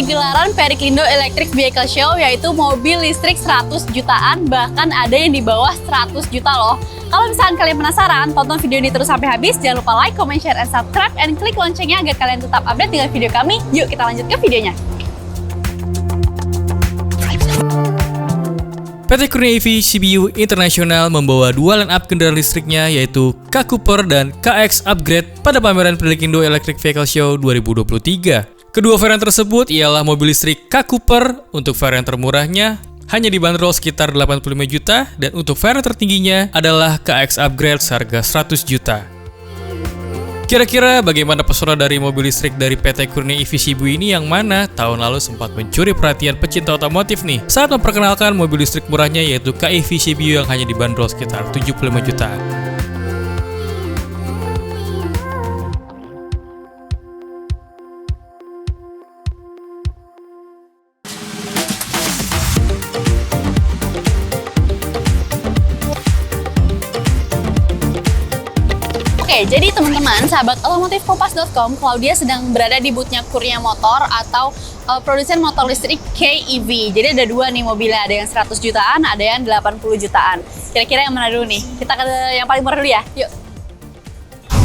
gelaran Periklindo Electric Vehicle Show, yaitu mobil listrik 100 jutaan, bahkan ada yang di bawah 100 juta loh. Kalau misalkan kalian penasaran, tonton video ini terus sampai habis. Jangan lupa like, comment, share, and subscribe, and klik loncengnya agar kalian tetap update dengan video kami. Yuk kita lanjut ke videonya. PT Kurnia EV CBU International membawa dua line-up kendaraan listriknya, yaitu K Cooper dan KX Upgrade pada pameran Periklindo Electric Vehicle Show 2023. Kedua varian tersebut ialah mobil listrik K Cooper. Untuk varian termurahnya hanya dibanderol sekitar 85 juta, dan untuk varian tertingginya adalah KX Upgrade seharga 100 juta. Kira-kira bagaimana pesona dari mobil listrik dari PT Kurnia EV CBU ini yang mana tahun lalu sempat mencuri perhatian pecinta otomotif nih saat memperkenalkan mobil listrik murahnya, yaitu KEV CBU yang hanya dibanderol sekitar 75 juta. Oke, jadi teman-teman, sahabat otomotifkompas.com, Claudia sedang berada di boothnya Kurnia Motor atau produsen motor listrik KEV. Jadi ada dua nih mobilnya, ada yang 100 jutaan, ada yang 80 jutaan. Kira-kira yang mana dulu nih? Kita ke yang paling murah dulu ya, yuk.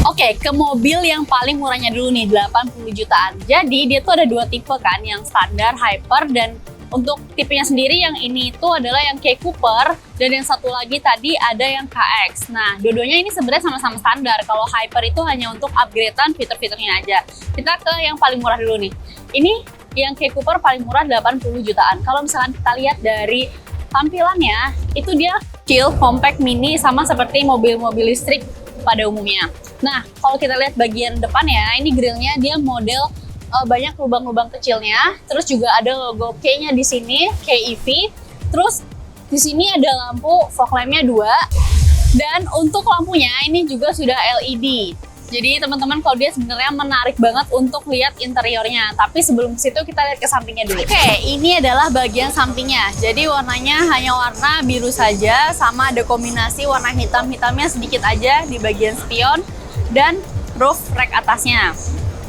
Oke, ke mobil yang paling murahnya dulu nih, 80 jutaan. Jadi dia tuh ada dua tipe kan, yang standar, hyper, dan untuk tipenya sendiri yang ini itu adalah yang K Cooper, dan yang satu lagi tadi ada yang KX. Nah, dua-duanya ini sebenarnya sama-sama standar. Kalau Hyper itu hanya untuk upgradean fitur-fiturnya aja. Kita ke yang paling murah dulu nih. Ini yang K Cooper paling murah 80 jutaan. Kalau misalkan kita lihat dari tampilannya, itu dia kecil, compact, mini, sama seperti mobil-mobil listrik pada umumnya. Nah, kalau kita lihat bagian depannya, ini grillnya dia model banyak lubang-lubang kecilnya, terus juga ada logo K-nya di sini, KEV. Terus di sini ada lampu fog lamp-nya 2, dan untuk lampunya ini juga sudah LED. Jadi teman-teman, kalau dia sebenarnya menarik banget untuk lihat interiornya. Tapi sebelum ke situ kita lihat ke sampingnya dulu. Oke, ini adalah bagian sampingnya. Jadi warnanya hanya warna biru saja, sama ada kombinasi warna hitam-hitamnya sedikit aja di bagian spion dan roof rack atasnya.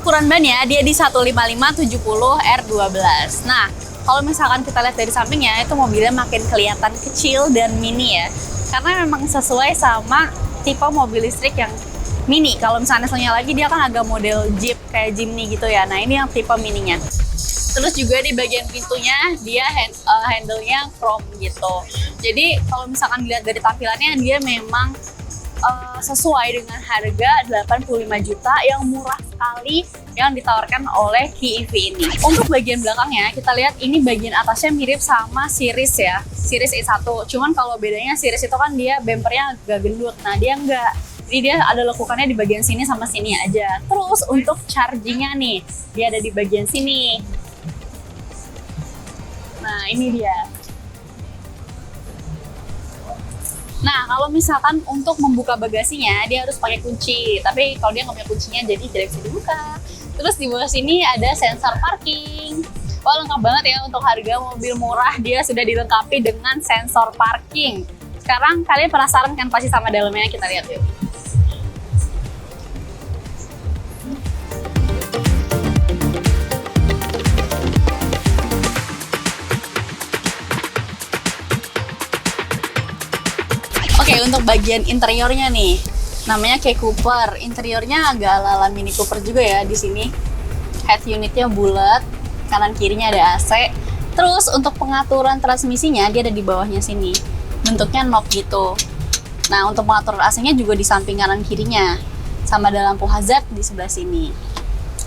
Ukuran bannya dia di 155/70 R12. Nah, kalau misalkan kita lihat dari sampingnya, itu mobilnya makin kelihatan kecil dan mini ya. Karena memang sesuai sama tipe mobil listrik yang mini. Kalau misalnya hasilnya lagi, dia kan agak model Jeep kayak Jimny gitu ya. Nah, ini yang tipe mininya. Terus juga di bagian pintunya, dia handle-nya chrome gitu. Jadi kalau misalkan dilihat dari tampilannya, dia memang sesuai dengan harga 85 juta yang murah sekali yang ditawarkan oleh KEV ini. Untuk bagian belakangnya, kita lihat ini bagian atasnya mirip sama Series ya, Series E1. Cuman kalau bedanya Series itu kan dia bumpernya agak gendut, nah dia enggak. Jadi dia ada lekukannya di bagian sini sama sini aja. Terus untuk chargingnya nih, dia ada di bagian sini. Nah ini dia. Nah, kalau misalkan untuk membuka bagasinya, dia harus pakai kunci. Tapi kalau dia nggak punya kuncinya, jadi tidak bisa dibuka. Terus di bawah sini ada sensor parking. Wah, lengkap banget ya untuk harga mobil murah. Dia sudah dilengkapi dengan sensor parking. Sekarang kalian penasaran kan pasti sama dalamnya? Kita lihat yuk. Oke, untuk bagian interiornya nih, namanya K Cooper. Interiornya agak ala-ala Mini Cooper juga ya di sini. Head unitnya bulat, kanan kirinya ada AC. Terus untuk pengaturan transmisinya dia ada di bawahnya sini. Bentuknya knob gitu. Nah, untuk pengaturan AC-nya juga di samping kanan kirinya. Sama ada lampu hazard di sebelah sini.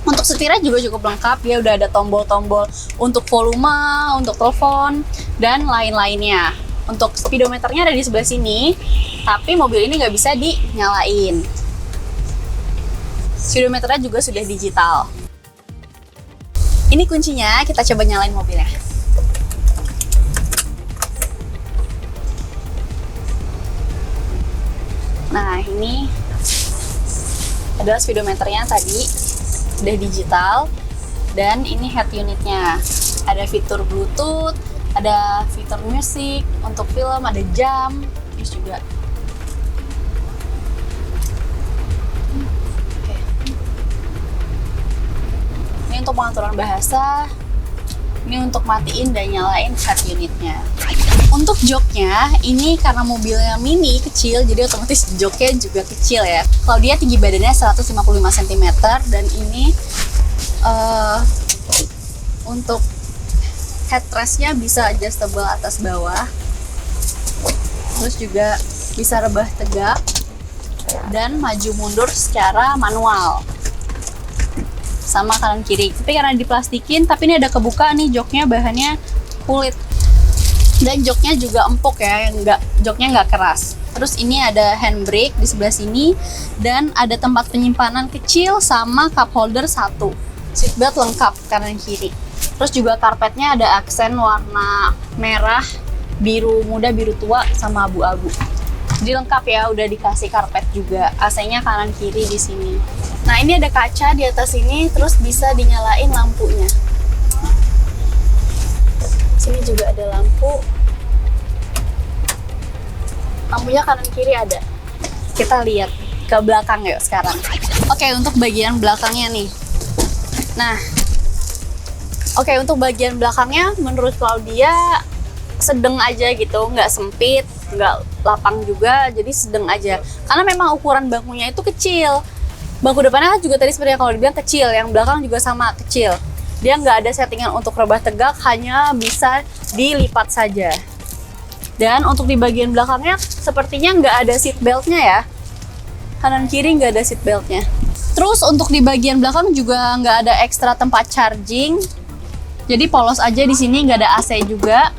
Untuk setirnya juga cukup lengkap. Dia udah ada tombol-tombol untuk volume, untuk telepon, dan lain-lainnya. Untuk speedometernya ada di sebelah sini, tapi mobil ini nggak bisa dinyalain. Speedometernya juga sudah digital. Ini kuncinya, kita coba nyalain mobilnya. Nah, ini adalah speedometernya tadi, sudah digital, dan ini head unitnya. Ada fitur Bluetooth, ada fitur musik, untuk film, ada jam, terus juga. Oke. Ini untuk pengaturan bahasa, Ini untuk matiin dan nyalain head unitnya. Untuk joknya, ini karena mobilnya mini, kecil, jadi otomatis joknya juga kecil ya. Kalau dia tinggi badannya 155 cm, dan ini untuk headrestnya bisa adjustable atas bawah. Terus juga bisa rebah tegak dan maju mundur secara manual. Sama kanan kiri. Tapi karena diplastikin, tapi ini ada kebuka nih joknya, bahannya kulit. Dan joknya juga empuk ya, joknya nggak keras. Terus ini ada handbrake di sebelah sini dan ada tempat penyimpanan kecil sama cup holder 1. Seatbelt lengkap kanan kiri. Terus juga karpetnya ada aksen warna merah, biru muda, biru tua sama abu-abu. Jadi lengkap ya, udah dikasih karpet juga. AC-nya kanan kiri di sini. Nah, ini ada kaca di atas ini, terus bisa dinyalain lampunya. Sini juga ada lampu. Lampunya kanan kiri ada. Kita lihat ke belakang yuk sekarang. Oke, untuk bagian belakangnya nih. Nah, oke, untuk bagian belakangnya menurut Claudia sedang aja gitu, nggak sempit, nggak lapang juga, jadi sedang aja. Karena memang ukuran bangkunya itu kecil. Bangku depannya juga tadi seperti yang kalau dibilang kecil, yang belakang juga sama kecil. Dia nggak ada settingan untuk rebah tegak, hanya bisa dilipat saja. Dan untuk di bagian belakangnya sepertinya nggak ada seat beltnya ya. Kanan kiri nggak ada seat beltnya. Terus untuk di bagian belakang juga nggak ada ekstra tempat charging. Jadi polos aja di sini, nggak ada AC juga.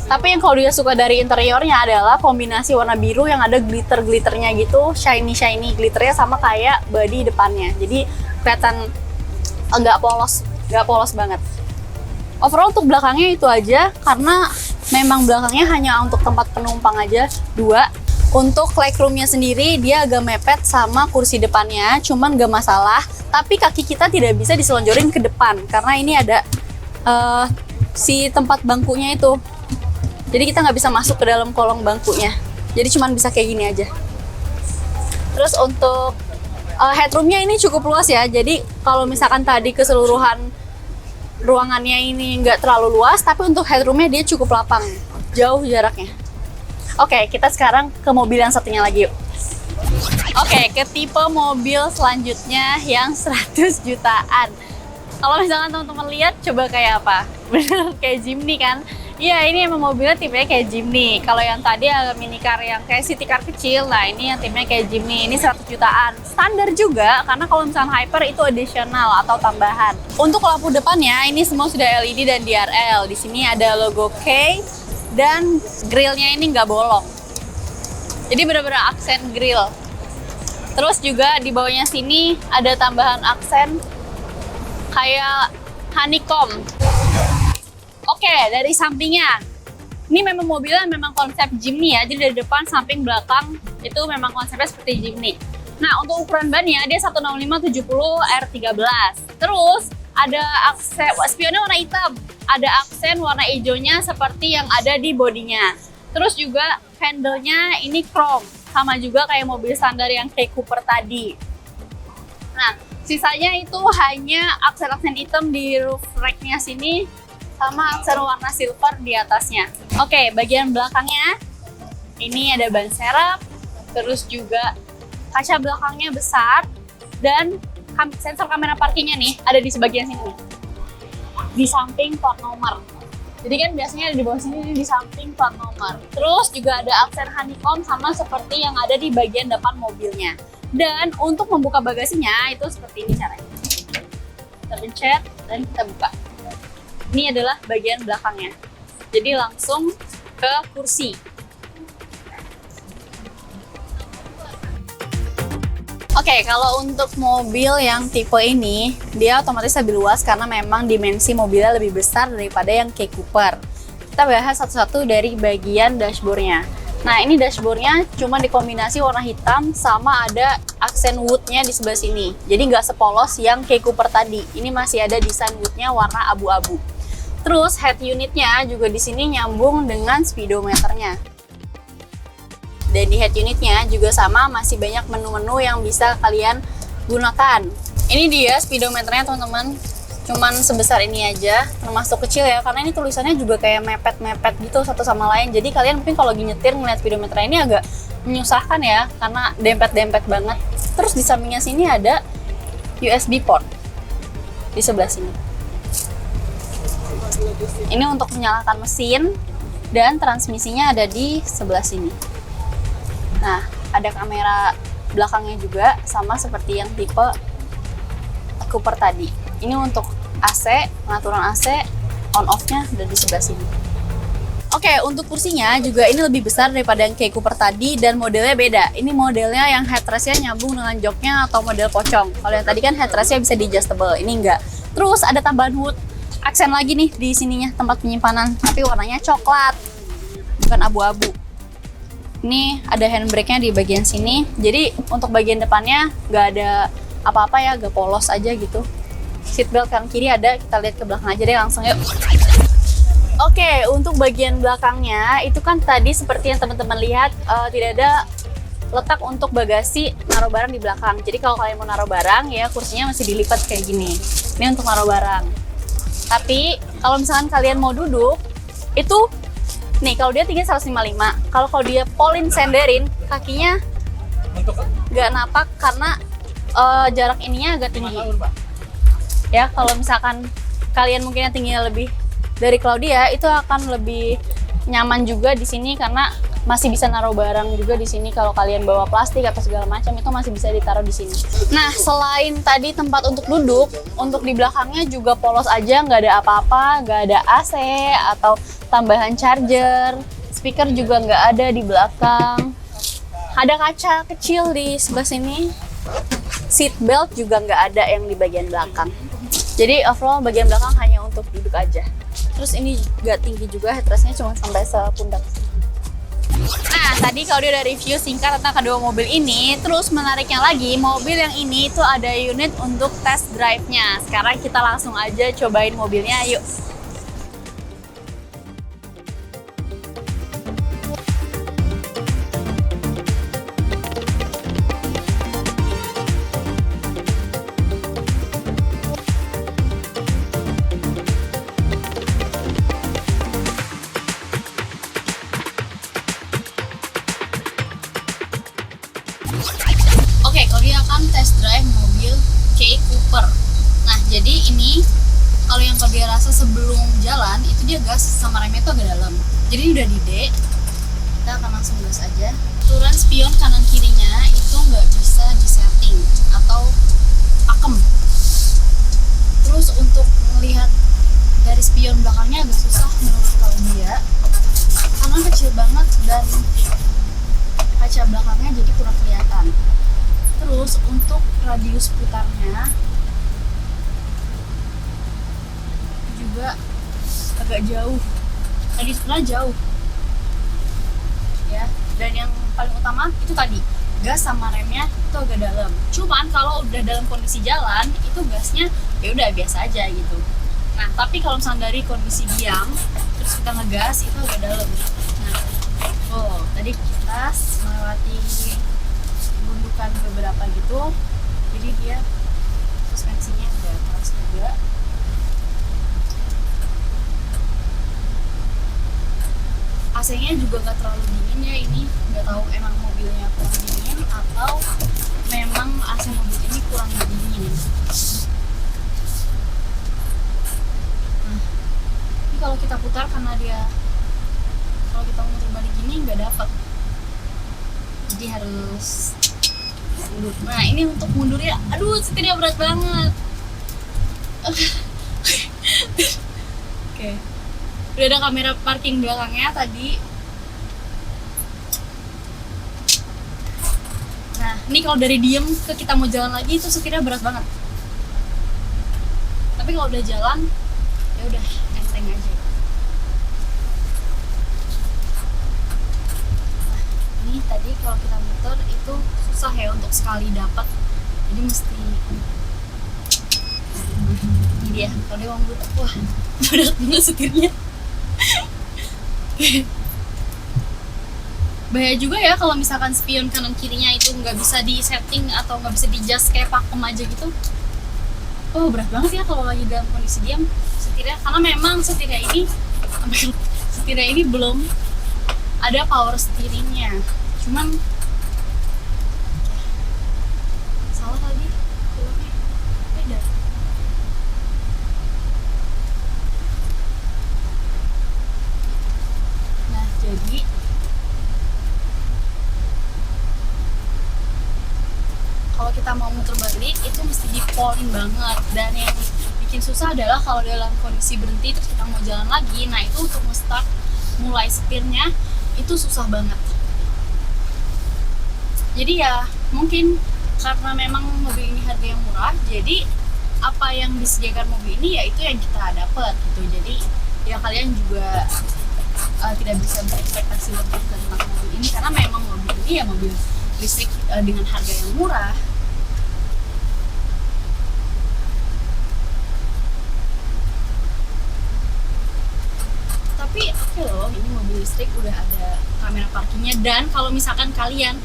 Tapi yang kalau dia suka dari interiornya adalah kombinasi warna biru yang ada glitter-glitternya gitu, shiny glitternya sama kayak body depannya. Jadi kelihatan nggak polos banget. Overall untuk belakangnya itu aja, karena memang belakangnya hanya untuk tempat penumpang aja, 2. Untuk legroomnya sendiri dia agak mepet sama kursi depannya, cuman gak masalah. Tapi kaki kita tidak bisa diselonjorin ke depan karena ini ada si tempat bangkunya itu. Jadi kita nggak bisa masuk ke dalam kolong bangkunya. Jadi cuman bisa kayak gini aja. Terus untuk headroomnya ini cukup luas ya. Jadi kalau misalkan tadi keseluruhan ruangannya ini nggak terlalu luas, tapi untuk headroomnya dia cukup lapang, jauh jaraknya. Oke, kita sekarang ke mobil yang satunya lagi yuk. Oke, ke tipe mobil selanjutnya yang 100 jutaan. Kalau misalkan teman-teman lihat, coba kayak apa? Bener kayak Jimny kan? Iya, ini emang mobilnya tipenya kayak Jimny. Kalau yang tadi ada mini car yang kayak city car kecil, nah ini yang tipenya kayak Jimny. Ini 100 jutaan. Standar juga, karena kalau misalkan Hyper itu additional atau tambahan. Untuk lampu depannya, ini semua sudah LED dan DRL. Di sini ada logo K, dan grillnya ini nggak bolong. Jadi benar-benar aksen grill. Terus juga di bawahnya sini ada tambahan aksen kayak honeycomb. Oke, dari sampingnya. Ini memang mobilnya memang konsep Jimny ya. Jadi dari depan, samping, belakang itu memang konsepnya seperti Jimny. Nah, untuk ukuran bannya dia 165/70 R13. Terus ada aksen spionnya warna hitam. Ada aksen warna hijaunya seperti yang ada di bodinya. Terus juga handle-nya ini chrome. Sama juga kayak mobil standar yang kayak Cooper tadi. Nah, sisanya itu hanya aksen-aksen hitam di roof rack-nya sini sama aksen warna silver di atasnya. Oke, bagian belakangnya ini ada ban serep, terus juga kaca belakangnya besar, dan sensor kamera parkingnya nih ada di sebagian sini nih, di samping plat nomor. Jadi kan biasanya ada di bawah sini di samping plat nomor. Terus juga ada aksen honeycomb sama seperti yang ada di bagian depan mobilnya. Dan untuk membuka bagasinya itu seperti ini caranya. Kita pencet dan kita buka. Ini adalah bagian belakangnya. Jadi langsung ke kursi. Oke, kalau untuk mobil yang tipe ini, dia otomatis lebih luas karena memang dimensi mobilnya lebih besar daripada yang kayak Cooper. Kita bahas satu-satu dari bagian dashboardnya. Nah, ini dashboardnya cuma dikombinasi warna hitam sama ada aksen woodnya di sebelah sini. Jadi nggak sepolos yang kayak Cooper tadi. Ini masih ada desain woodnya warna abu-abu. Terus head unitnya juga di sini nyambung dengan speedometernya. Dan di head unitnya juga sama, masih banyak menu-menu yang bisa kalian gunakan. Ini dia speedometernya teman-teman. cuman sebesar ini aja, termasuk kecil ya, karena ini tulisannya juga kayak mepet-mepet gitu satu sama lain. Jadi kalian mungkin kalau lagi nyetir ngeliat speedometer ini agak menyusahkan ya, karena dempet-dempet banget. Terus di sampingnya sini ada USB port di sebelah sini. Ini untuk menyalakan mesin, dan transmisinya ada di sebelah sini. Nah, ada kamera belakangnya juga, sama seperti yang tipe Cooper tadi. Ini untuk AC, pengaturan AC, on off-nya ada di sebelah sini. Oke, untuk kursinya juga ini lebih besar daripada yang kayak Cooper tadi, dan modelnya beda. Ini modelnya yang headrest-nya nyambung dengan joknya atau model pocong. Kalau yang tadi kan headrest-nya bisa di-adjustable, ini enggak. Terus ada tambahan hood, aksen lagi nih di sininya, tempat penyimpanan, tapi warnanya coklat, bukan abu-abu. Ini ada handbrake-nya di bagian sini, jadi untuk bagian depannya nggak ada apa-apa ya, agak polos aja gitu. Seatbelt kanan kiri ada, kita lihat ke belakang aja deh langsung yuk. Oke, untuk bagian belakangnya itu kan tadi seperti yang teman-teman lihat, tidak ada letak untuk bagasi naruh barang di belakang. Jadi kalau kalian mau naruh barang ya kursinya masih dilipat kayak gini. Ini untuk naruh barang. Tapi kalau misalkan kalian mau duduk, itu nih kalau dia tinggi 155, kalau dia polin senderin kakinya nggak napak karena jarak ininya agak tinggi. Ya kalau misalkan kalian mungkin yang tingginya lebih dari Claudia, itu akan lebih nyaman juga di sini karena masih bisa naruh barang juga di sini. Kalau kalian bawa plastik atau segala macam itu masih bisa ditaruh di sini. Nah, selain tadi tempat untuk duduk, untuk di belakangnya juga polos aja, nggak ada apa-apa, nggak ada AC atau tambahan charger, speaker juga nggak ada di belakang. Ada kaca kecil di sebelah sini. Seat belt juga nggak ada yang di bagian belakang. Jadi overall bagian belakang hanya untuk duduk aja. Terus ini nggak tinggi juga, headrest-nya cuma sampai sepundak. Nah, tadi kalau dia udah review singkat tentang kedua mobil ini, terus menariknya lagi, mobil yang ini tuh ada unit untuk test drive-nya. Sekarang kita langsung aja cobain mobilnya, yuk. Oke, kalau dia akan test drive mobil K Cooper. Nah, jadi ini kalau yang dia rasa sebelum jalan itu dia gas sama remnya itu agak dalam. Jadi ini udah di D. Kita akan langsung gas aja. Aturan spion kanan kirinya itu nggak bisa disetting atau pakem. Terus untuk melihat dari spion belakangnya agak susah menurut Claudia karena kecil banget dan kaca belakangnya jadi kurang kelihatan. Terus untuk radius putarnya juga agak jauh, radius putarnya jauh ya. Dan yang paling utama itu tadi gas sama remnya itu agak dalam. Cuman kalau udah dalam kondisi jalan itu gasnya ya udah biasa aja gitu. Nah tapi kalau misalnya dari kondisi diam terus kita ngegas itu agak dalam. Nah, tadi kita melewati gundukan beberapa gitu, jadi dia suspensinya udah keras juga. AC-nya juga nggak terlalu dingin ya, ini nggak tahu emang mobilnya kurang dingin atau memang AC mobil ini kurang dingin. Nah, ini kalau kita putar karena dia kalau kita muter balik gini nggak dapat, jadi harus. Nah ini untuk mundurnya, aduh setirnya berat banget. Oke, udah ada kamera parking belakangnya tadi. Nah ini kalau dari diem ke kita mau jalan lagi itu setirnya berat banget. Tapi kalau udah jalan ya udah enteng aja. Ini tadi kalau kita muter itu susah ya untuk sekali dapat, jadi mesti ini dia kalau dia mau muter, wah berat banget setirnya. Bahaya juga ya kalau misalkan spion kanan kirinya itu nggak bisa di setting atau nggak bisa di adjust kayak pakem aja gitu. Oh, berat banget ya kalau lagi dalam kondisi diam setirnya, karena memang setirnya ini belum ada power steeringnya. Cuman salah lagi filmnya beda. Nah, jadi kalau kita mau muter balik itu mesti dipolin banget, dan yang bikin susah adalah kalau dalam kondisi berhenti terus kita mau jalan lagi, nah itu untuk nge-start mulai setirnya itu susah banget. Jadi ya mungkin karena memang mobil ini harga yang murah, jadi apa yang disediakan mobil ini ya itu yang kita dapat gitu. Jadi ya kalian juga tidak bisa berekspektasi lebih tentang mobil ini, karena memang mobil ini ya mobil listrik dengan harga yang murah. Tapi oke loh, ini mobil listrik udah ada kamera parkingnya, dan kalau misalkan kalian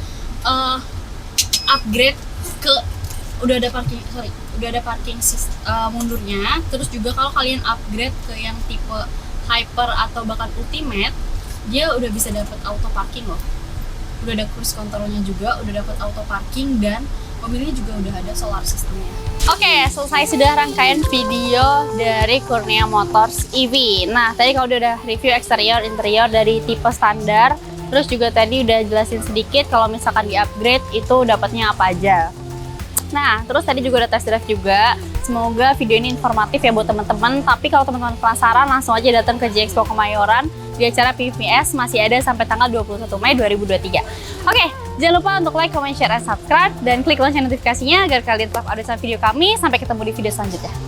upgrade ke udah ada parking mundurnya, terus juga kalau kalian upgrade ke yang tipe hyper atau bahkan ultimate, dia udah bisa dapat auto parking loh. Udah ada cruise controlnya juga, udah dapat auto parking, dan mobilnya juga udah ada solar systemnya. Oke, selesai sudah rangkaian video dari Kurnia Motors EV. Nah, tadi kalau udah review eksterior, interior dari tipe standar, terus juga tadi udah jelasin sedikit kalau misalkan di-upgrade itu dapatnya apa aja. Nah, terus tadi juga udah test drive juga. Semoga video ini informatif ya buat teman-teman. Tapi kalau teman-teman penasaran, langsung aja datang ke J-Expo Kemayoran. Di acara PVS masih ada sampai tanggal 21 Mei 2023. Oke, jangan lupa untuk like, comment, share, dan subscribe. Dan klik lonceng notifikasinya agar kalian tetap update video kami. Sampai ketemu di video selanjutnya.